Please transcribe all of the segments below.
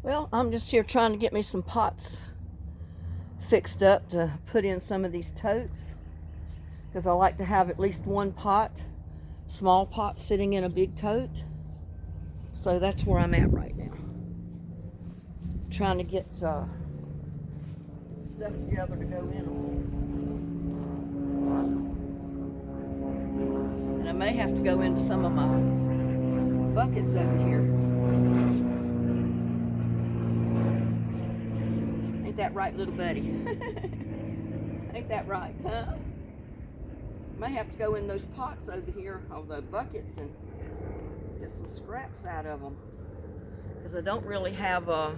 Well, I'm just here trying to get me some pots fixed up to put in some of these totes, because I like to have at least one pot, small pot, sitting in a big tote. So that's where I'm at right now. Trying to get stuff together to go in them. And I may have to go into some of my buckets over here. Ain't that right, little buddy? Ain't that right, huh? May have to go in those pots over here, or the buckets, and get some scraps out of them, because I don't really have a...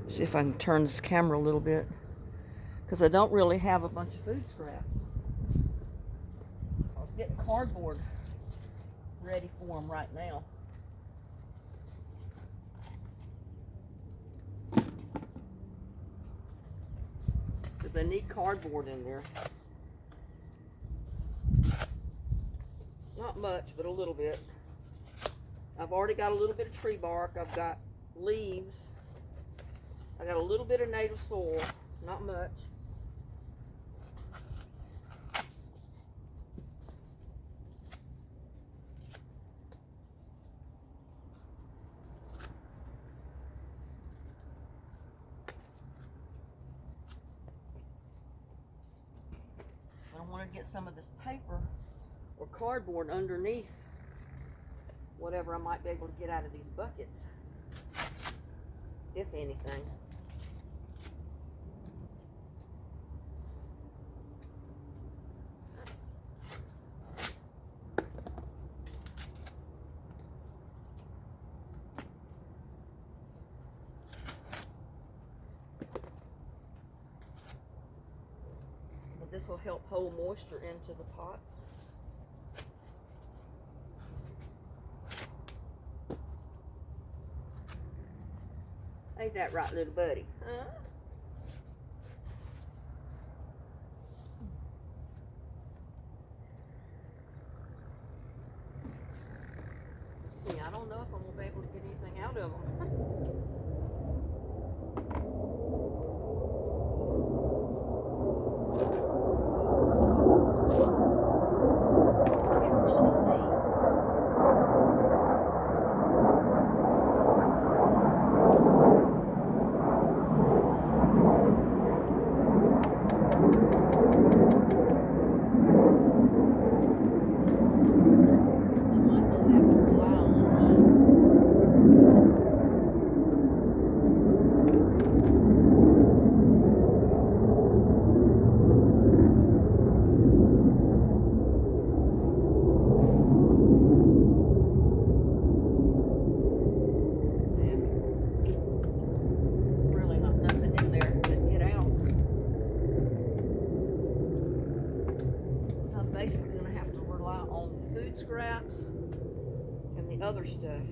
See if I can turn this camera a little bit, because I don't really have a bunch of food scraps. I was getting cardboard ready for them right now. Because I need cardboard in there. Not much, but a little bit. I've already got a little bit of tree bark. I've got leaves. I got a little bit of native soil. Not much. I want to get some of this paper or cardboard underneath whatever I might be able to get out of these buckets, if anything. This will help hold moisture into the pots. Ain't that right, little buddy? Huh? See, I don't know if I'm going to be able to get anything out of them. Basically going to have to rely on food scraps and the other stuff.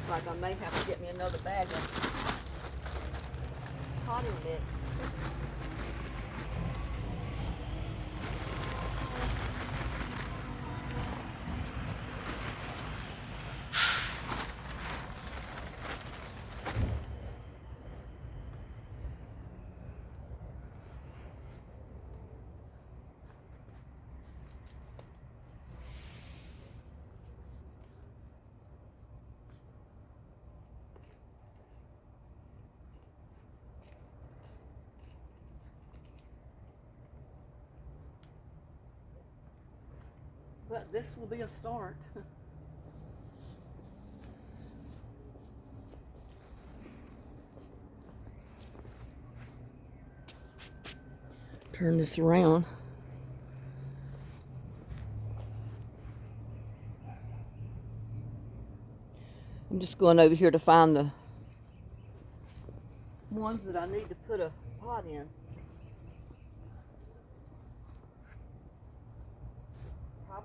Like I may have to get me another bag of potting mix. But this will be a start. Turn this around. I'm just going over here to find the ones that I need to put a pot in.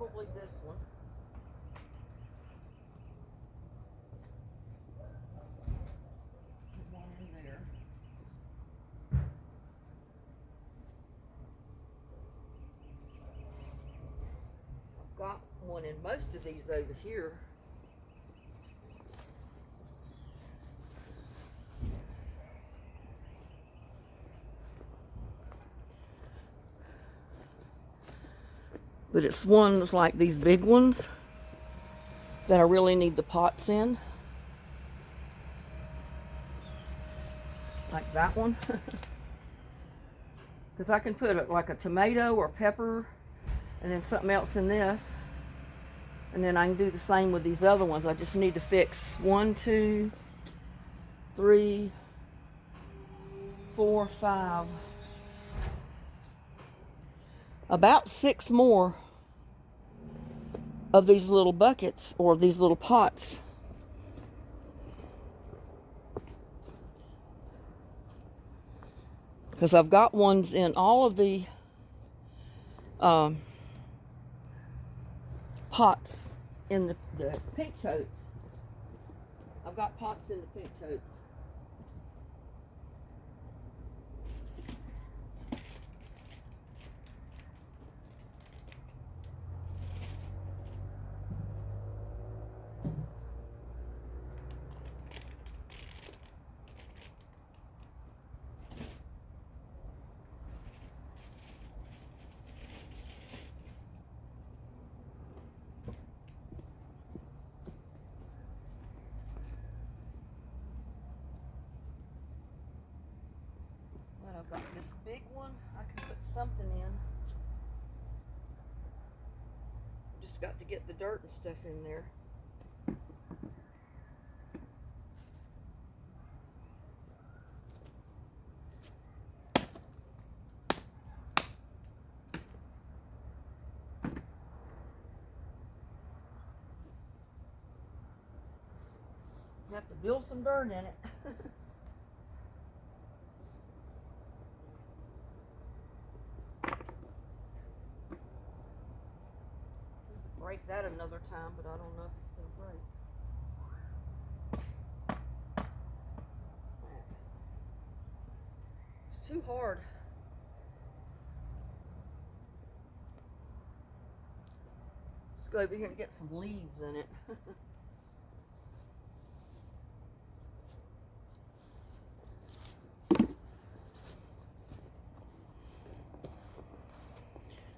Probably this one. Put one in there. I've got one in most of these over here. But it's ones like these big ones that I really need the pots in. Like that one. Because I can put like a tomato or pepper and then something else in this. And then I can do the same with these other ones. I just need to fix 1, 2, 3, 4, 5. About 6 more of these little buckets or these little pots. Because I've got ones in all of the pots in the pink totes. I've got pots in the pink totes. I've got this big one I can put something in. Just got to get the dirt and stuff in there. Have to build some dirt in it. Break that another time, but I don't know if it's going to break. It's too hard. Let's go over here and get some leaves in it.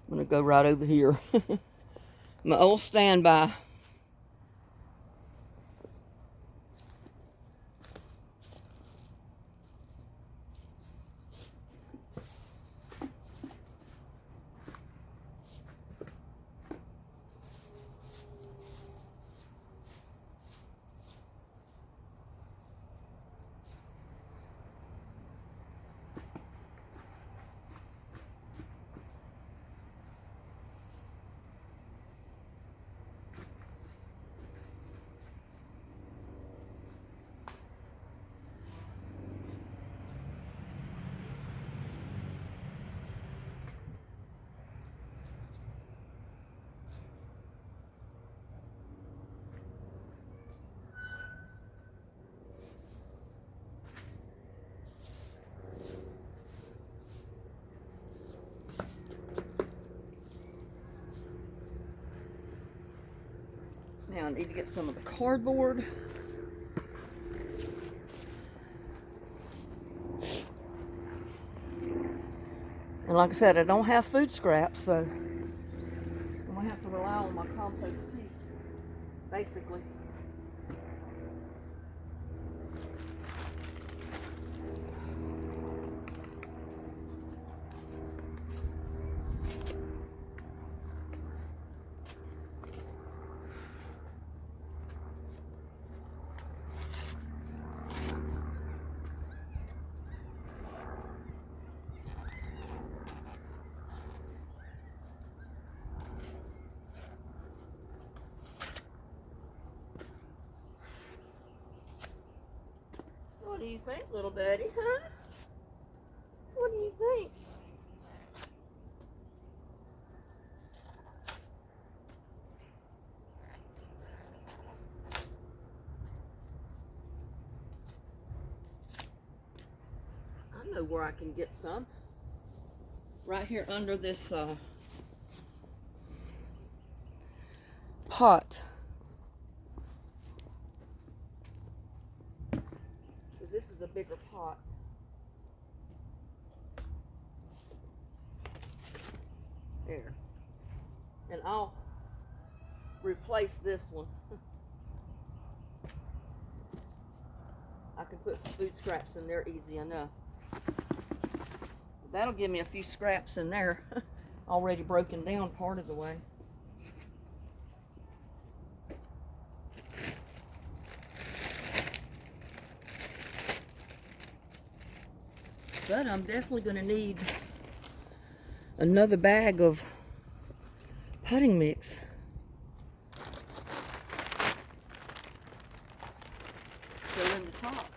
I'm going to go right over here. My old standby. Now I need to get some of the cardboard. And like I said, I don't have food scraps, so I'm going to have to rely on my compost tea, basically. What do you think, little buddy, huh? What do you think? know where I can get some. Right here under this pot. So this is a bigger pot. There. And I'll replace this one. I can put some food scraps in there easy enough. That'll give me a few scraps in there, already broken down part of the way. But I'm definitely going to need another bag of potting mix. Fill in the top.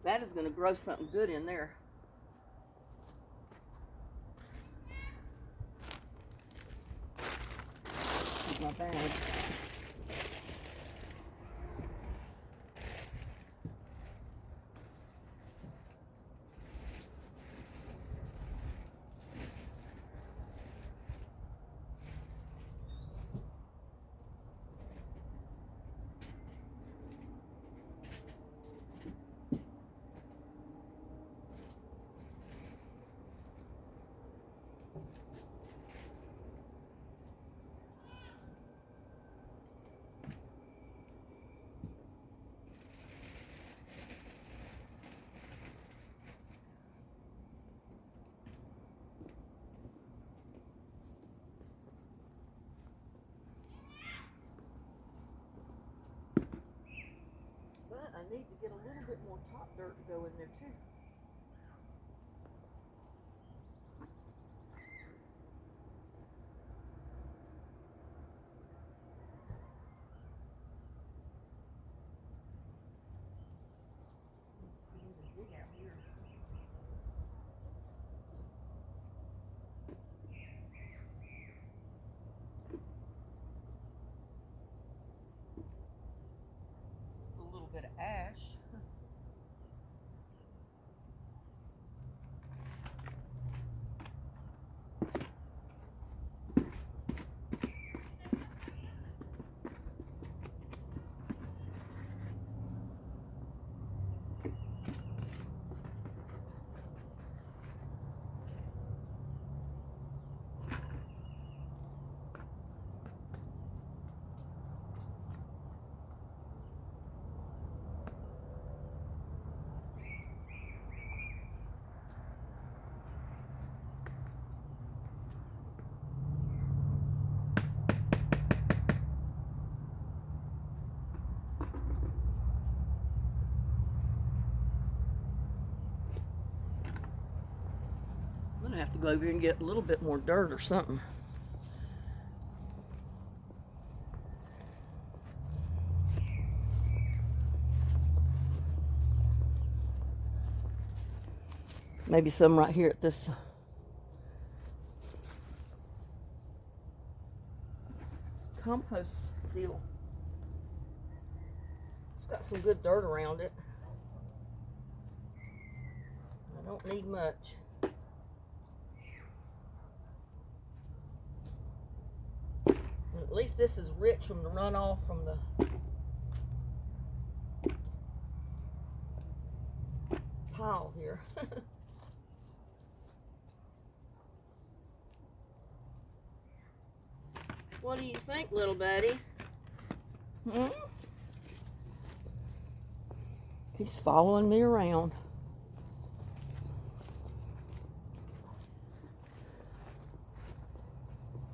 That is going to grow something good in there. Here's my bag. I need to get a little bit more top dirt to go in there too. Bit of ash. I'm gonna have to go over here and get a little bit more dirt or something. Maybe some right here at this compost deal. It's got some good dirt around it. I don't need much. And at least this is rich from the runoff from the pile here. What do you think, little buddy? Hmm? He's following me around.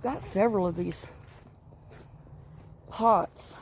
Got several of these pots.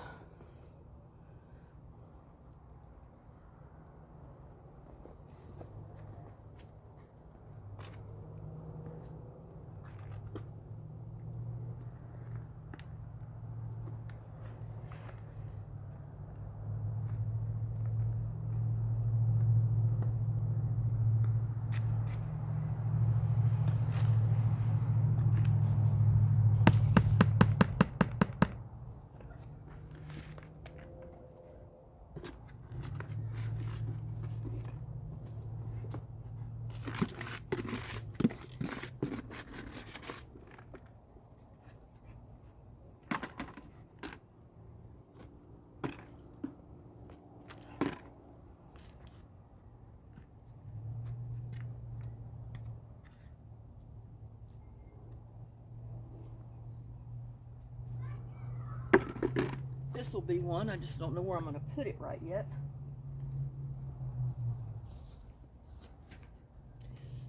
This will be one. I just don't know where I'm going to put it right yet.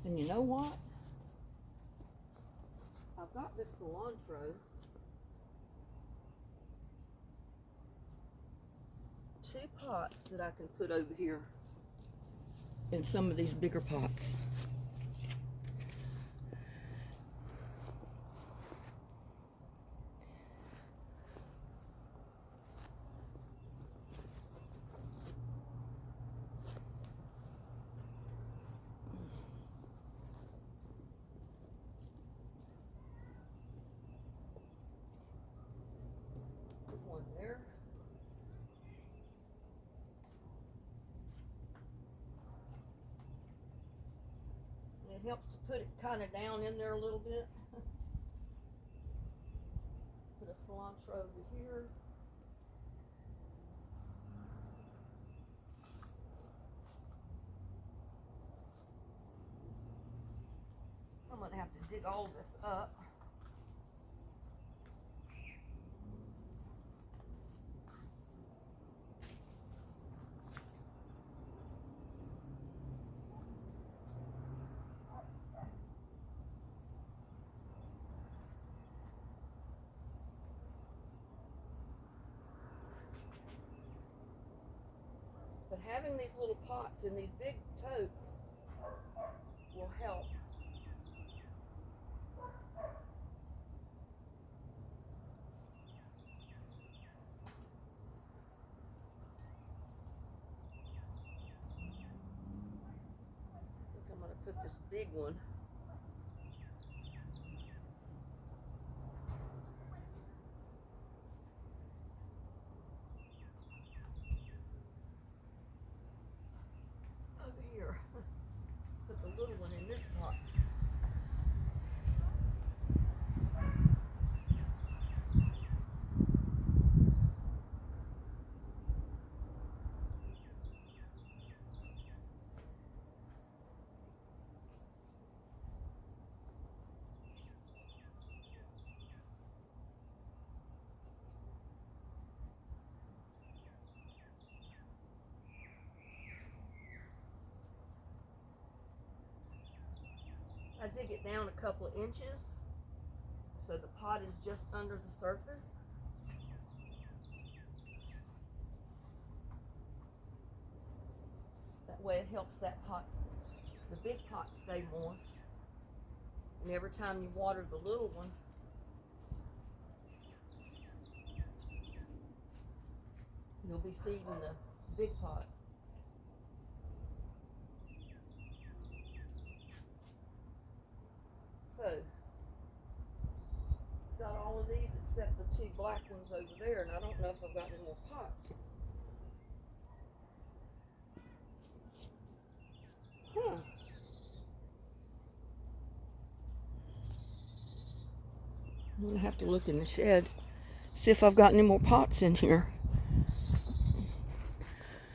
And you know what? I've got this cilantro. 2 pots that I can put over here in some of these bigger pots. Put one there. It helps to put it kind of down in there a little bit. Put a cilantro over here. I'm going to have to dig all this up. But having these little pots in these big totes will help. I think I'm going to put this big one over here. Put the little one in this pot. I dig it down a couple of inches so the pot is just under the surface. That way it helps that pot, the big pot, stay moist. And every time you water the little one, you'll be feeding the big pot. So, it's got all of these except the 2 black ones over there, and I don't know if I've got any more pots. I'm going to have to look in the shed, see if I've got any more pots in here.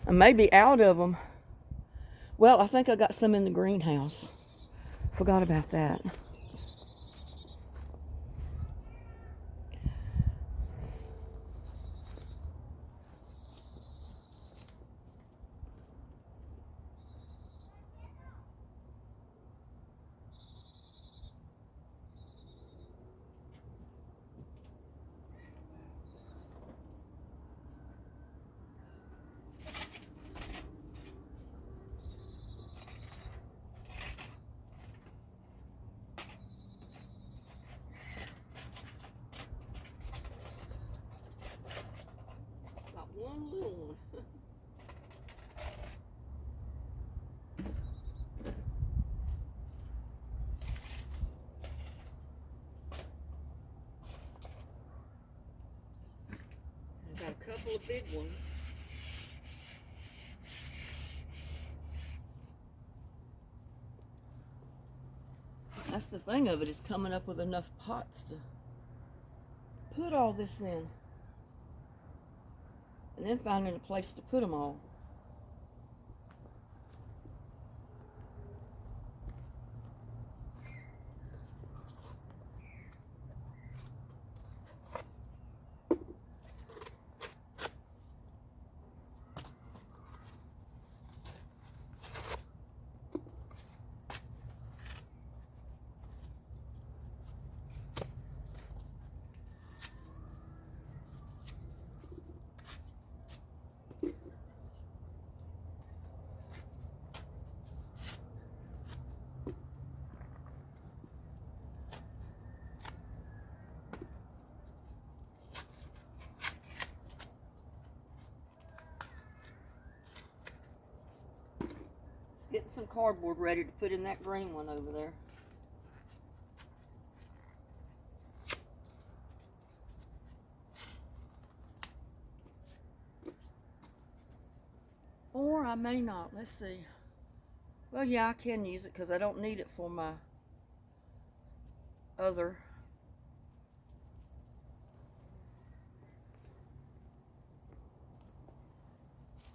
I may be out of them. Well, I think I got some in the greenhouse. Forgot about that. One little one. I've got a couple of big ones. That's the thing of it, is coming up with enough pots to put all this in. And then finding a place to put them all. some cardboard ready to put in that green one over there. Or I may not. Let's see. Well, yeah, I can use it because I don't need it for my other.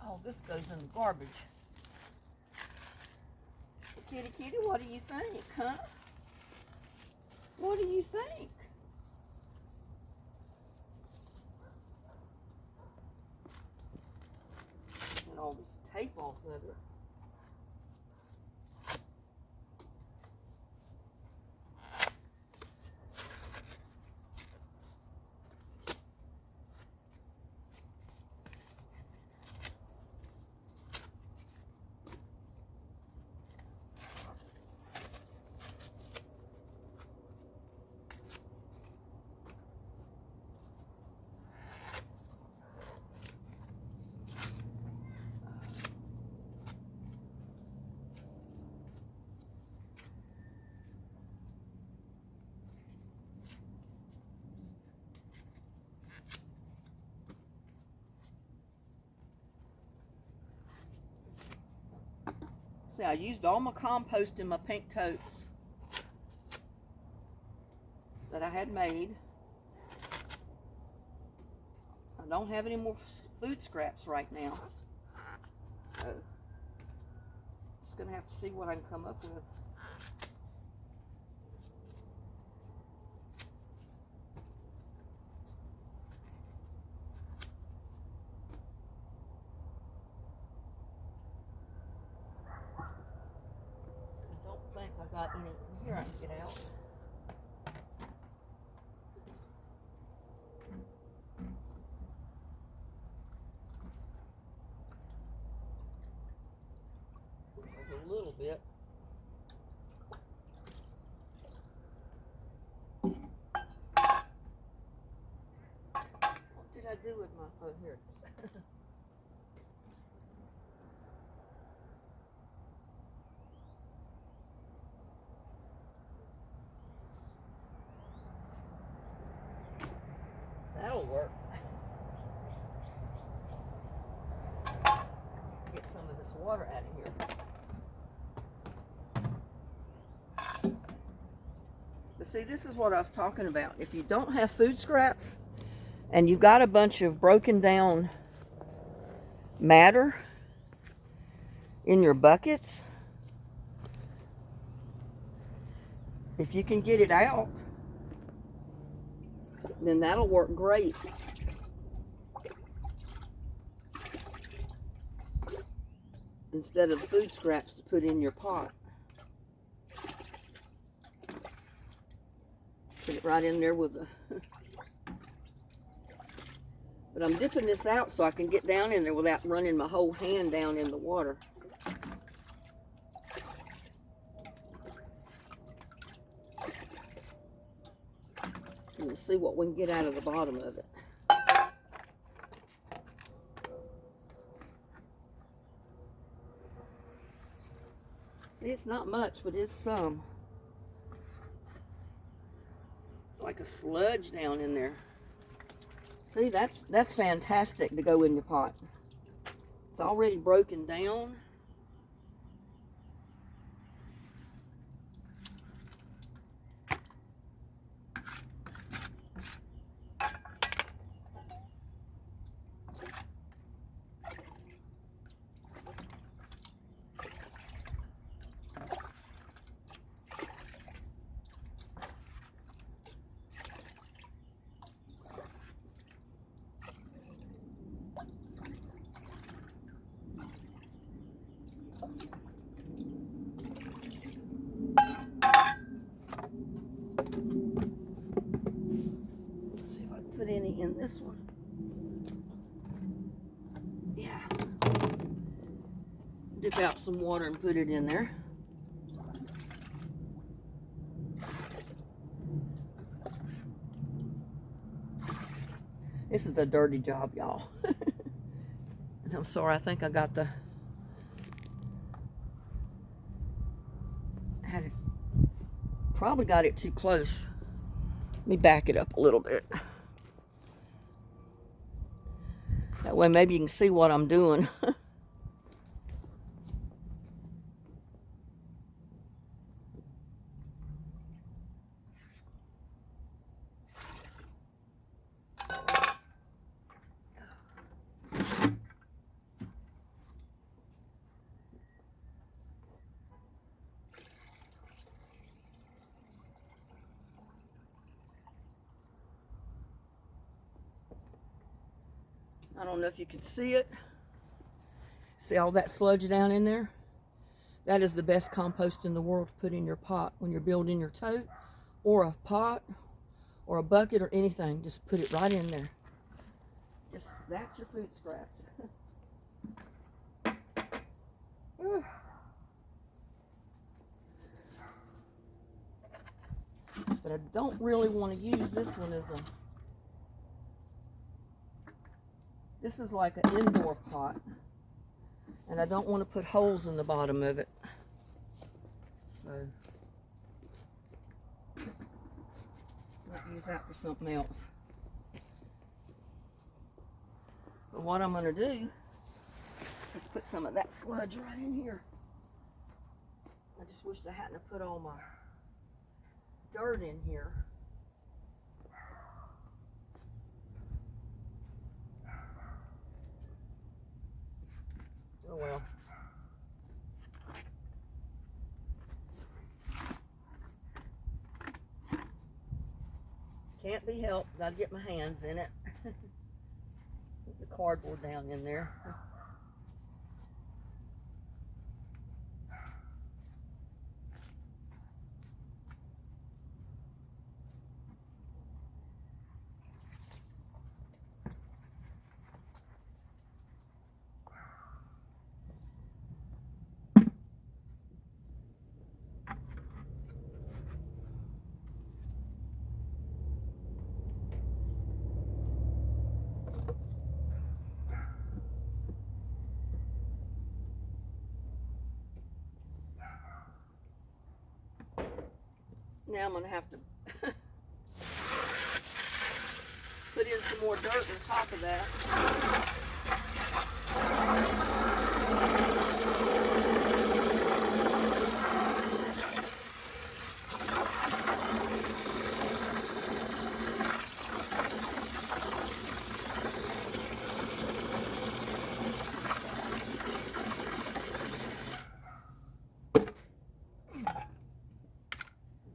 Oh, this goes in the garbage. Kitty, kitty, what do you think, huh? What do you think? Get all this tape off of it. See, I used all my compost in my pink totes that I had made. I don't have any more food scraps right now. So, just gonna have to see what I can come up with. I think I got any in here I can get out. There's a little bit. What did I do with my, oh, here it is. That'll work. Get some of this water out of here. But see, this is what I was talking about. If you don't have food scraps and you've got a bunch of broken down matter in your buckets, if you can get it out, then that'll work great. Instead of food scraps to put in your pot. Put it right in there with the... But I'm dipping this out so I can get down in there without running my whole hand down in the water. And we'll see what we can get out of the bottom of it. See, it's not much, but it's some. It's like a sludge down in there. See, that's fantastic to go in your pot. It's already broken down. Put any in this one. Yeah. Dip out some water and put it in there. This is a dirty job, y'all. And I'm sorry, I think I got the Probably got it too close. Let me back it up a little bit. That way maybe you can see what I'm doing. I don't know if you can see it. See all that sludge down in there? That is the best compost in the world to put in your pot when you're building your tote or a pot or a bucket or anything. Just put it right in there. Just, that's your food scraps. But I don't really want to use this one as a, this is like an indoor pot. And I don't want to put holes in the bottom of it. So, might use that for something else. But what I'm going to do is put some of that sludge right in here. I just wished I hadn't put all my dirt in here. Oh well. Can't be helped. Gotta get my hands in it. Put the cardboard down in there. Now I'm going to have to put in some more dirt on top of that.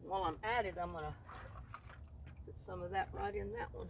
While I'm at it, I'm going to put some of that right in that one.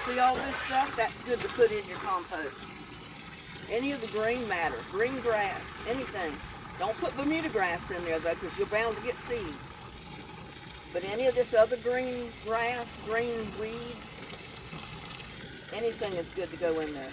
See all this stuff? That's good to put in your compost. Any of the green matter, green grass, anything. Don't put Bermuda grass in there though, because you're bound to get seeds. But any of this other green grass, green weeds, anything is good to go in there.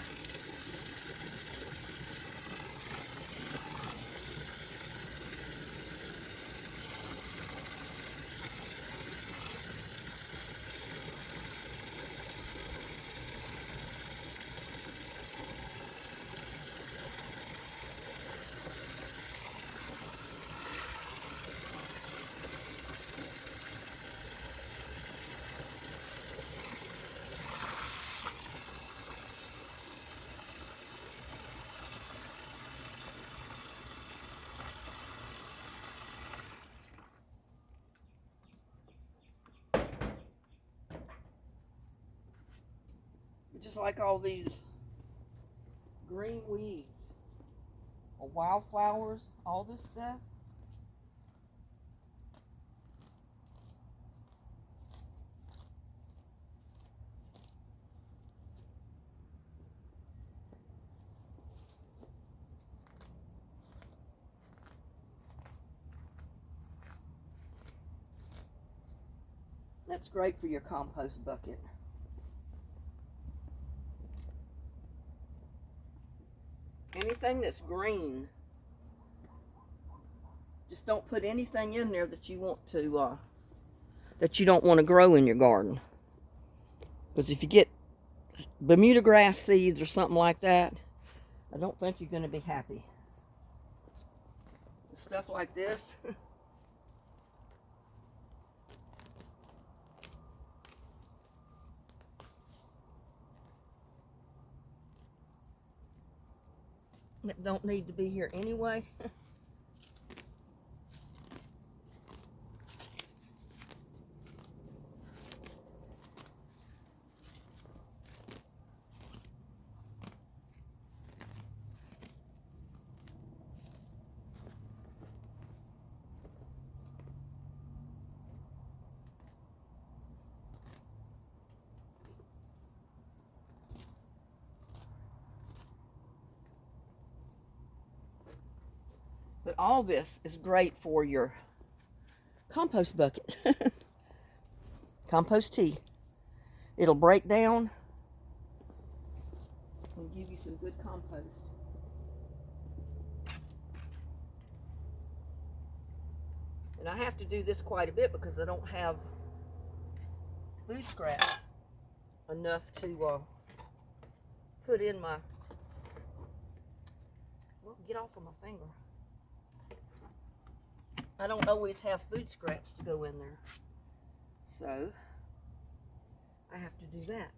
Just like all these green weeds or wildflowers, all this stuff. That's great for your compost bucket. Anything that's green, just don't put anything in there that you want to, that you don't want to grow in your garden. Because if you get Bermuda grass seeds or something like that, I don't think you're going to be happy. Stuff like this. That don't need to be here anyway. But all this is great for your compost bucket. Compost tea. It'll break down and give you some good compost. And I have to do this quite a bit because I don't have food scraps enough to put in my, well, get off of my finger. I don't always have food scraps to go in there. So I have to do that.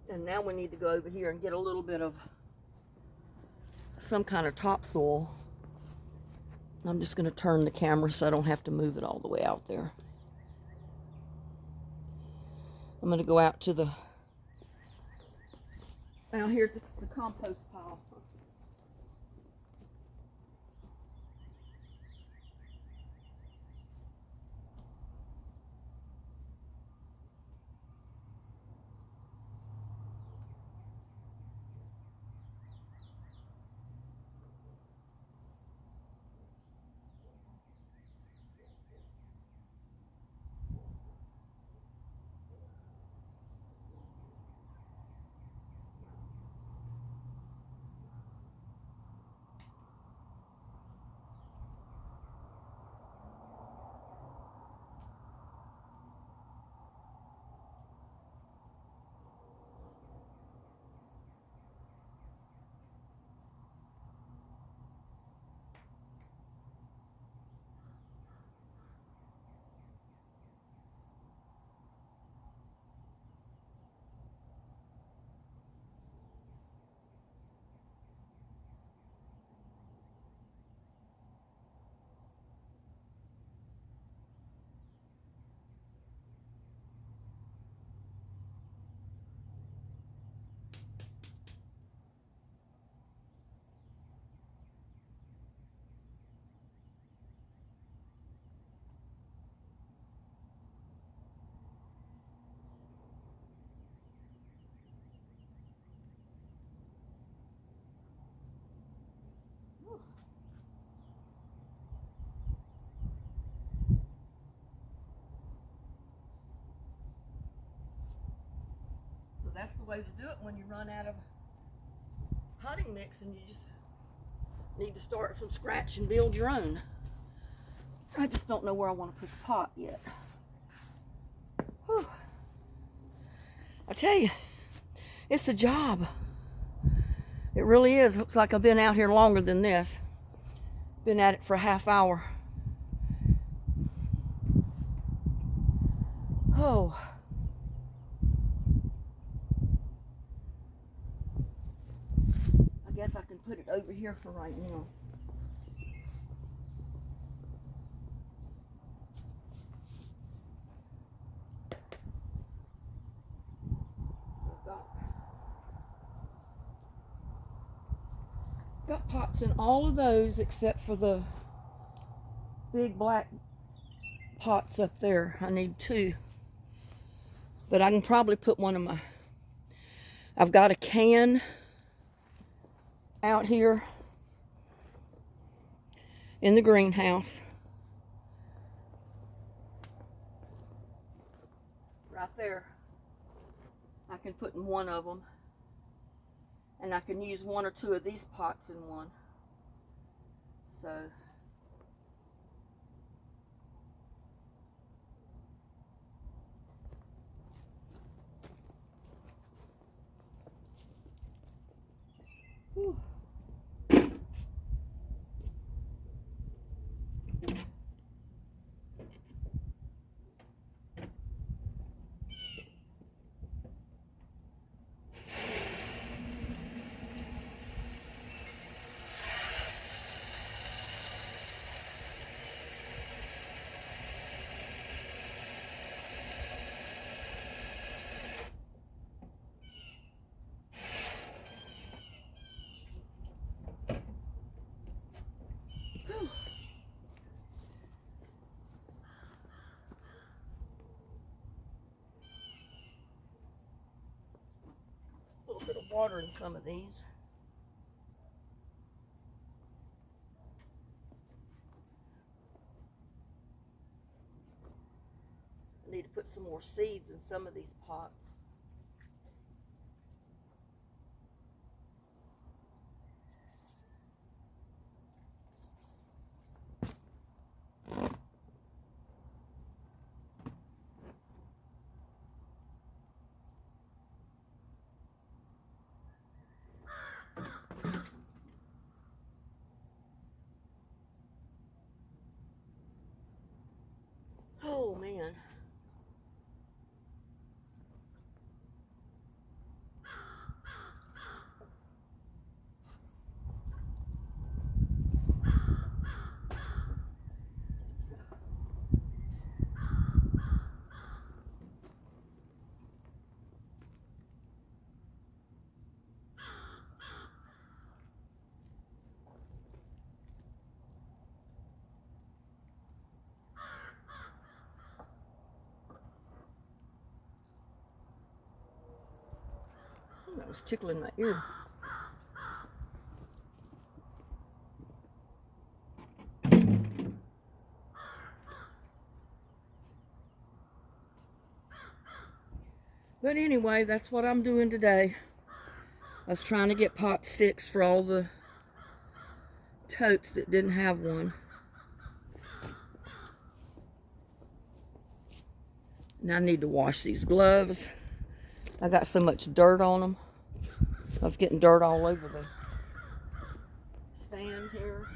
And now we need to go over here and get a little bit of some kind of topsoil. I'm just going to turn the camera so I don't have to move it all the way out there. I'm going to go out to the, out here to the compost pile. that's the way to do it when you run out of potting mix and you just need to start from scratch and build your own. I just don't know where I want to put the pot yet. Whew. I tell you, it's a job. It really is. Looks like I've been out here longer than this. Been at it for a half hour. Oh. I guess I can put it over here for right now. Got pots in all of those except for the big black pots up there. I need 2. But I can probably put one of my... I've got a can out here in the greenhouse. Right there. I can put in one of them. And I can use 1 or 2 of these pots in one. So... Whew. A little bit of water in some of these. I need to put some more seeds in some of these pots. Oh man. That was tickling my ear. But anyway, that's what I'm doing today. I was trying to get pots fixed for all the totes that didn't have one. And I need to wash these gloves. I got so much dirt on them. I was getting dirt all over the stand here.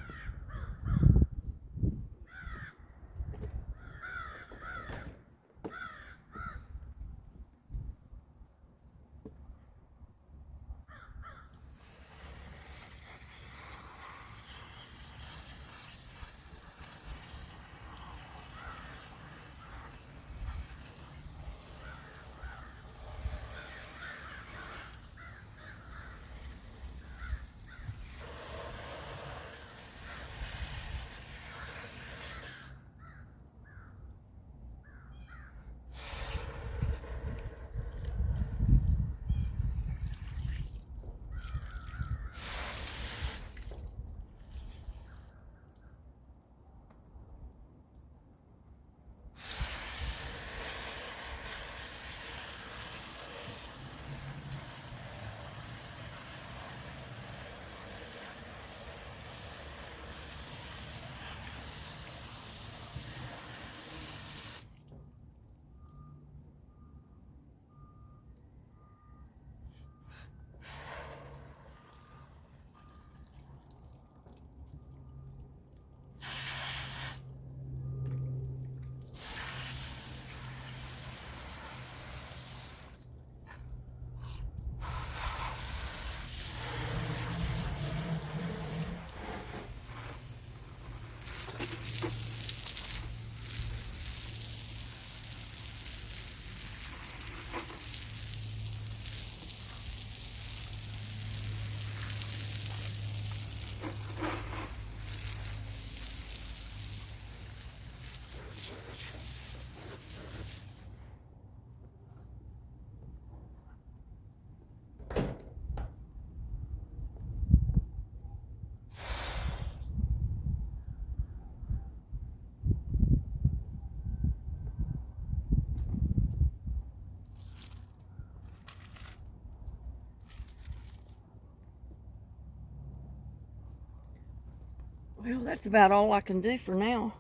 Well, that's about all I can do for now.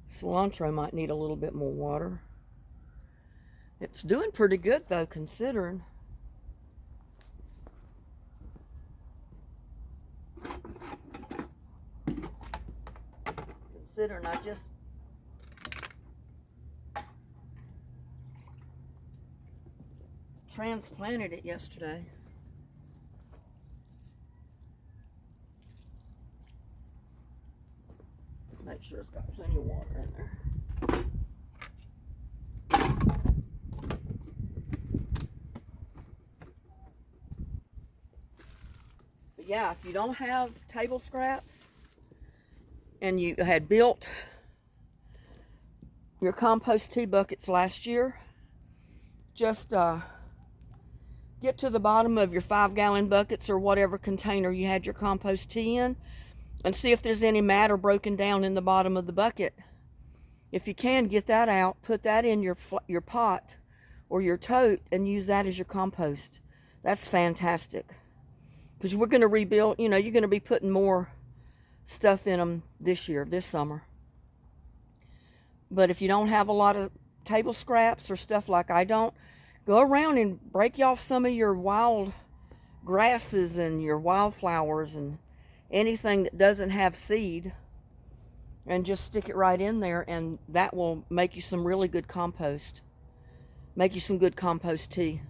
Cilantro might need a little bit more water. It's doing pretty good though, considering. Considering I just transplanted it yesterday. Make sure it's got plenty of water in there. But yeah, if you don't have table scraps and you had built your compost tea buckets last year, just get to the bottom of your 5-gallon buckets or whatever container you had your compost tea in, and see if there's any matter broken down in the bottom of the bucket. If you can, get that out, put that in your pot or your tote and use that as your compost. That's fantastic. Because we're going to rebuild, you're going to be putting more stuff in them this summer. But if you don't have a lot of table scraps or stuff like I don't, go around and break off some of your wild grasses and your wildflowers and anything that doesn't have seed, and just stick it right in there, and that will make you some really good compost. Make you some good compost tea.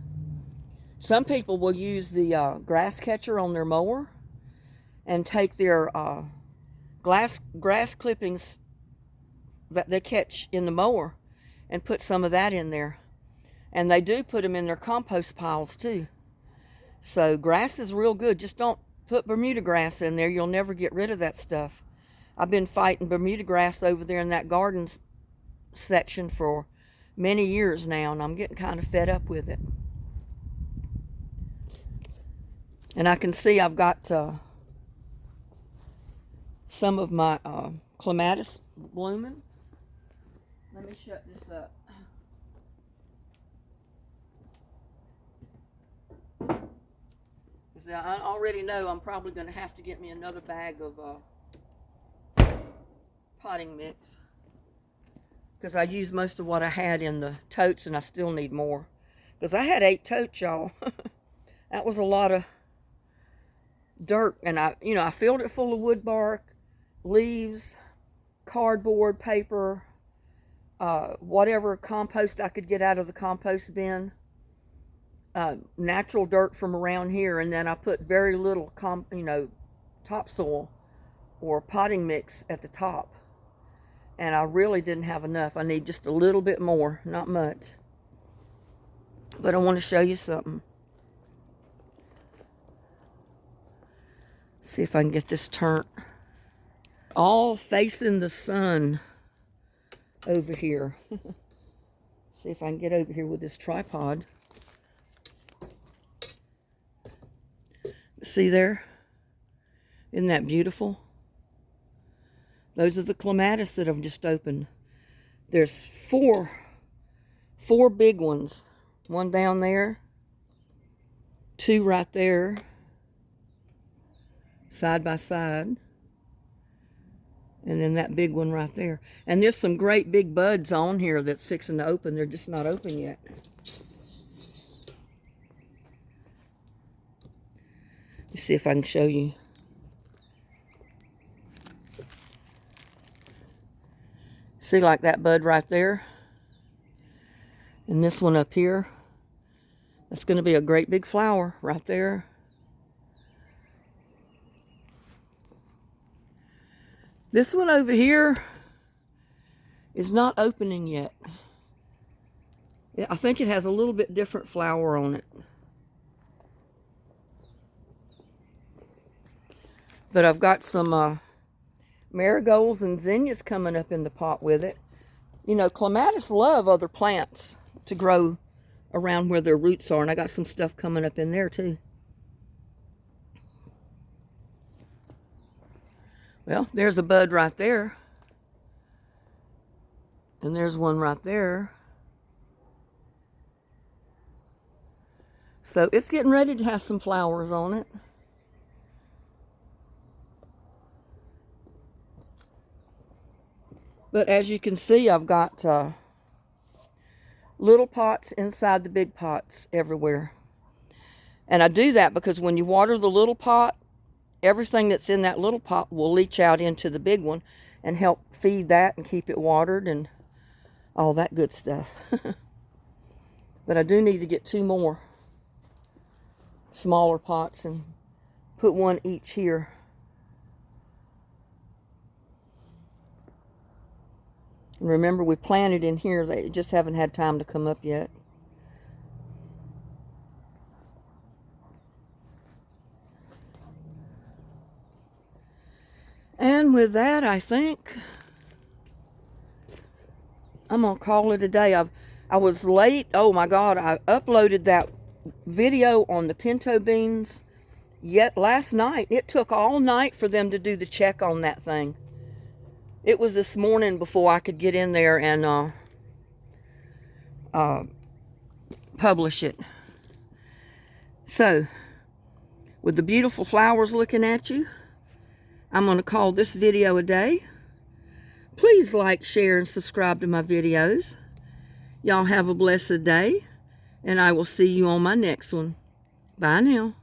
Some people will use the grass catcher on their mower and take their grass clippings that they catch in the mower and put some of that in there. And they do put them in their compost piles too. So grass is real good. Just don't put Bermuda grass in there. You'll never get rid of that stuff. I've been fighting Bermuda grass over there in that garden section for many years now, and I'm getting kind of fed up with it. And I can see I've got some of my clematis blooming. Let me shut this up. I already know I'm probably going to have to get me another bag of potting mix, because I used most of what I had in the totes, and I still need more, because I had 8 totes, y'all. That was a lot of dirt, and I filled it full of wood bark, leaves, cardboard, paper, whatever compost I could get out of the compost bin. Natural dirt from around here, and then I put very little topsoil or potting mix at the top, and I really didn't have enough. I need just a little bit more, not much, but I want to show you something. See if I can get this turned all facing the sun over here. See if I can get over here with this tripod. See there? Isn't that beautiful? Those are the clematis that I've just opened. There's four big ones. One down there, 2 right there, side by side, and then that big one right there. And there's some great big buds on here that's fixing to open. They're just not open yet. Let's see if I can show you. See, like that bud right there, and this one up here. That's going to be a great big flower right there. This one over here is not opening yet. I think it has a little bit different flower on it. But I've got some marigolds and zinnias coming up in the pot with it. You know, clematis love other plants to grow around where their roots are, and I got some stuff coming up in there too. Well, there's a bud right there. And there's one right there. So it's getting ready to have some flowers on it. But as you can see, I've got little pots inside the big pots everywhere. And I do that because when you water the little pot, everything that's in that little pot will leach out into the big one and help feed that and keep it watered and all that good stuff. But I do need to get 2 more smaller pots and put one each here. And remember, we planted in here. They just haven't had time to come up yet. And with that, I think I'm going to call it a day. I was late. Oh my God, I uploaded that video on the pinto beans yet last night. It took all night for them to do the check on that thing. It was this morning before I could get in there and publish it. So, with the beautiful flowers looking at you, I'm going to call this video a day. Please like, share, and subscribe to my videos. Y'all have a blessed day, and I will see you on my next one. Bye now.